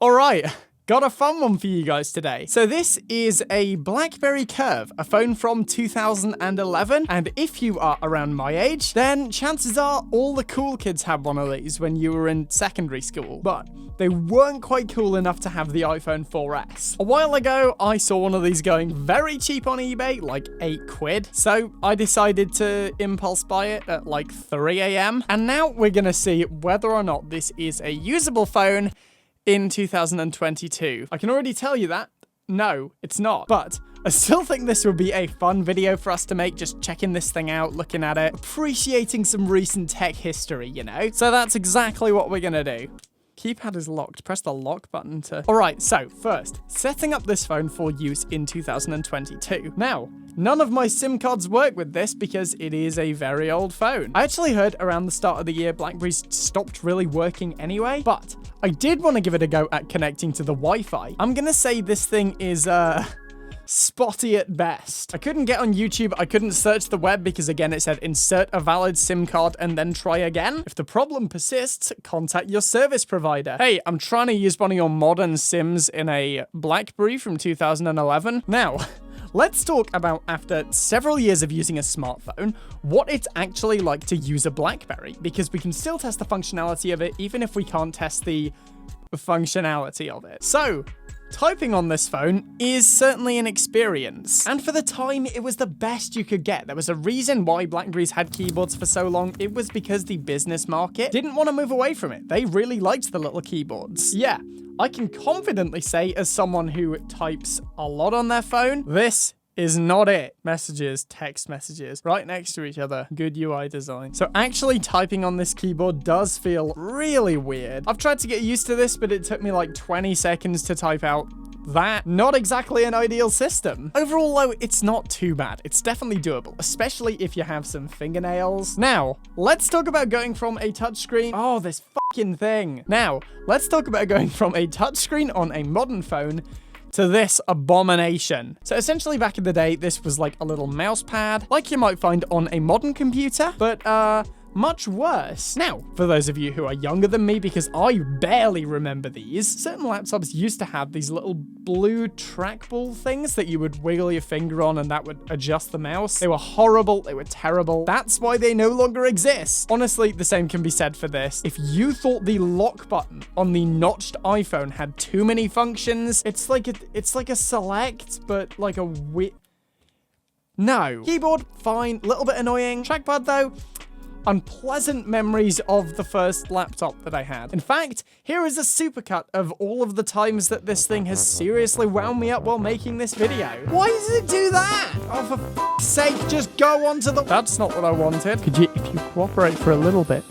All right. Got a fun one for you guys today. So this is a Blackberry Curve, a phone from 2011. And if you are around my age, then chances are all the cool kids had one of these when you were in secondary school. But they weren't quite cool enough to have the iPhone 4S. A while ago, I saw one of these going very cheap on eBay, like £8. So I decided to impulse buy it at like 3 a.m. And now we're gonna see whether or not this is a usable phone in 2022. I can already tell you that. No, it's not. But I still think this would be a fun video for us to make, just checking this thing out, looking at it, appreciating some recent tech history, you know? So that's exactly what we're gonna do. Keypad is locked. Press the lock button to... Alright, so first, setting up this phone for use in 2022. Now, none of my SIM cards work with this because it is a very old phone. I actually heard around the start of the year Blackberries stopped really working anyway, but I did want to give it a go at connecting to the Wi-Fi. I'm gonna say this thing is, spotty at best. I couldn't get on YouTube. I couldn't search the web because, again, it said insert a valid SIM card and then try again. If the problem persists, contact your service provider. Hey, I'm trying to use one of your modern SIMs in a Blackberry from 2011. Now, let's talk about, after several years of using a smartphone, what it's actually like to use a Blackberry, because we can still test the functionality of it even if we can't test the functionality of it. So, typing on this phone is certainly an experience. And for the time, it was the best you could get. There was a reason why Blackberries had keyboards for so long. It was because the business market didn't want to move away from it. They really liked the little keyboards. Yeah, I can confidently say, as someone who types a lot on their phone, this is not it. Messages, text messages, right next to each other. Good UI design. So actually typing on this keyboard does feel really weird. I've tried to get used to this, but it took me like 20 seconds to type out that. Not exactly an ideal system. Overall, though, it's not too bad. It's definitely doable, especially if you have some fingernails. Now, let's talk about going from a touchscreen. Oh, this fucking thing. Now, let's talk about going from a touchscreen on a modern phone to this abomination. So essentially, back in the day, this was like a little mouse pad, like you might find on a modern computer, but much worse. Now, for those of you who are younger than me, because I barely remember these, certain laptops used to have these little blue trackball things that you would wiggle your finger on and that would adjust the mouse. They were horrible. They were terrible. That's why they no longer exist. Honestly, the same can be said for this. If you thought the lock button on the notched iPhone had too many functions, it's like a select, but like a No. Keyboard, fine. Little bit annoying. Trackpad, though, unpleasant memories of the first laptop that I had. In fact, here is a supercut of all of the times that this thing has seriously wound me up while making this video. Why does it do that? Oh, for f***'s sake, just go on to the... That's not what I wanted. If you cooperate for a little bit,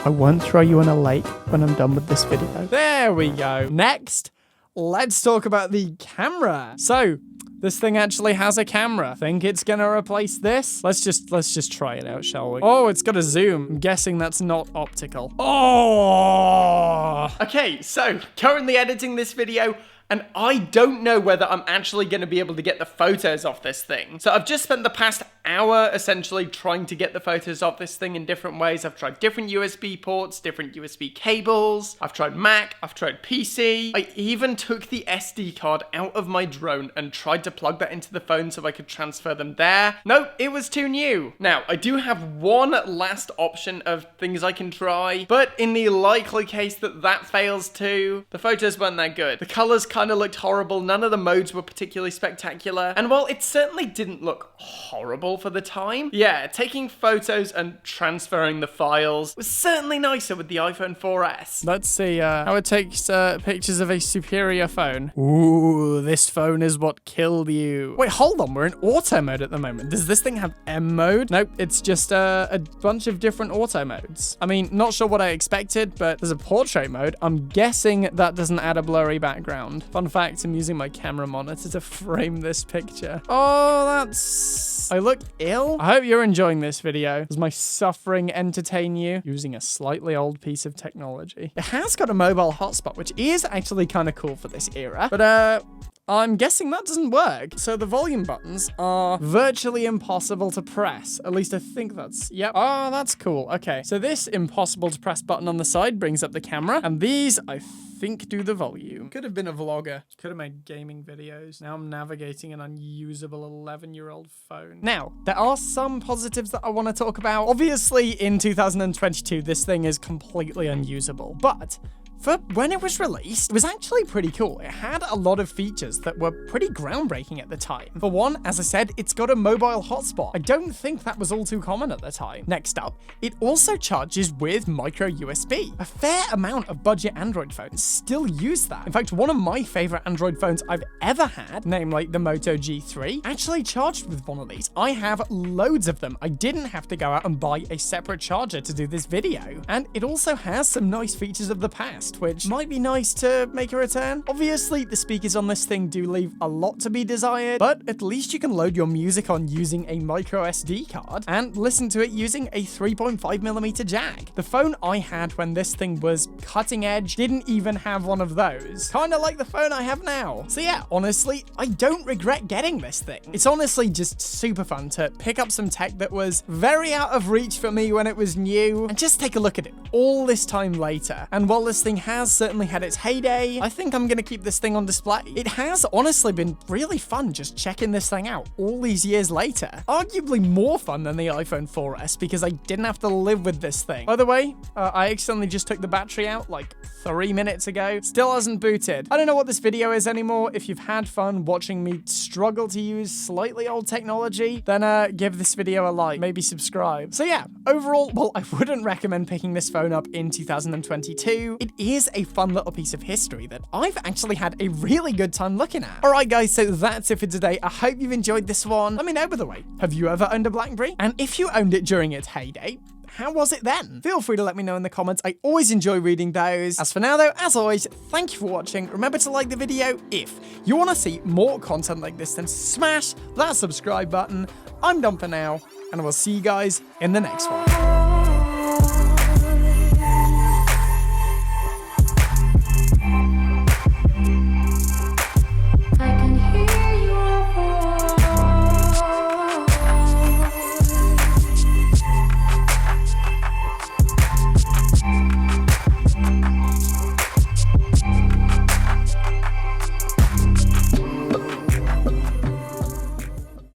I won't throw you in a lake when I'm done with this video. There we go. Next, let's talk about the camera. So, this thing actually has a camera. Think it's gonna replace this? Let's just try it out, shall we? Oh, it's got a zoom. I'm guessing that's not optical. Oh! Okay, so currently editing this video, and I don't know whether I'm actually going to be able to get the photos off this thing. So I've just spent the past hour essentially trying to get the photos off this thing in different ways. I've tried different USB ports, different USB cables. I've tried Mac, I've tried PC. I even took the SD card out of my drone and tried to plug that into the phone so I could transfer them there. Nope, it was too new. Now, I do have one last option of things I can try, but in the likely case that that fails too, the photos weren't that good. The colors kind of looked horrible. None of the modes were particularly spectacular. And while it certainly didn't look horrible for the time, yeah, taking photos and transferring the files was certainly nicer with the iPhone 4S. Let's see how it takes pictures of a superior phone. Ooh, this phone is what killed you. Wait, hold on. We're in auto mode at the moment. Does this thing have M mode? Nope, it's just a bunch of different auto modes. I mean, not sure what I expected, but there's a portrait mode. I'm guessing that doesn't add a blurry background. Fun fact, I'm using my camera monitor to frame this picture. Oh, that's... I look ill? I hope you're enjoying this video. Does my suffering entertain you? Using a slightly old piece of technology. It has got a mobile hotspot, which is actually kind of cool for this era. But, I'm guessing that doesn't work. So the volume buttons are virtually impossible to press. At least I think that's, yep. Oh, that's cool. Okay, so this impossible to press button on the side brings up the camera, and these, I think, do the volume. Could have been a vlogger. Could have made gaming videos. Now I'm navigating an unusable 11-year-old phone. Now, there are some positives that I want to talk about. Obviously, in 2022, this thing is completely unusable, but for when it was released, it was actually pretty cool. It had a lot of features that were pretty groundbreaking at the time. For one, as I said, it's got a mobile hotspot. I don't think that was all too common at the time. Next up, it also charges with micro USB. A fair amount of budget Android phones still use that. In fact, one of my favorite Android phones I've ever had, namely the Moto G3, actually charged with one of these. I have loads of them. I didn't have to go out and buy a separate charger to do this video. And it also has some nice features of the past, which might be nice to make a return. Obviously, the speakers on this thing do leave a lot to be desired, but at least you can load your music on using a micro SD card and listen to it using a 3.5mm jack. The phone I had when this thing was cutting edge didn't even have one of those. Kind of like the phone I have now. So yeah, honestly, I don't regret getting this thing. It's honestly just super fun to pick up some tech that was very out of reach for me when it was new, and just take a look at it all this time later. And while this thing has certainly had its heyday, I think I'm gonna keep this thing on display. It has honestly been really fun just checking this thing out all these years later. Arguably more fun than the iPhone 4S because I didn't have to live with this thing. By the way, I accidentally just took the battery out like 3 minutes ago. Still hasn't booted. I don't know what this video is anymore. If you've had fun watching me struggle to use slightly old technology, then give this video a like, maybe subscribe. So yeah, overall, well, I wouldn't recommend picking this phone up in 2022. It is a fun little piece of history that I've actually had a really good time looking at. All right, guys, so that's it for today. I hope you've enjoyed this one. Let me know, by the way, have you ever owned a Blackberry? And if you owned it during its heyday, how was it then? Feel free to let me know in the comments. I always enjoy reading those. As for now, though, as always, thank you for watching. Remember to like the video if you want to see more content like this, then smash that subscribe button. I'm done for now, and I will see you guys in the next one.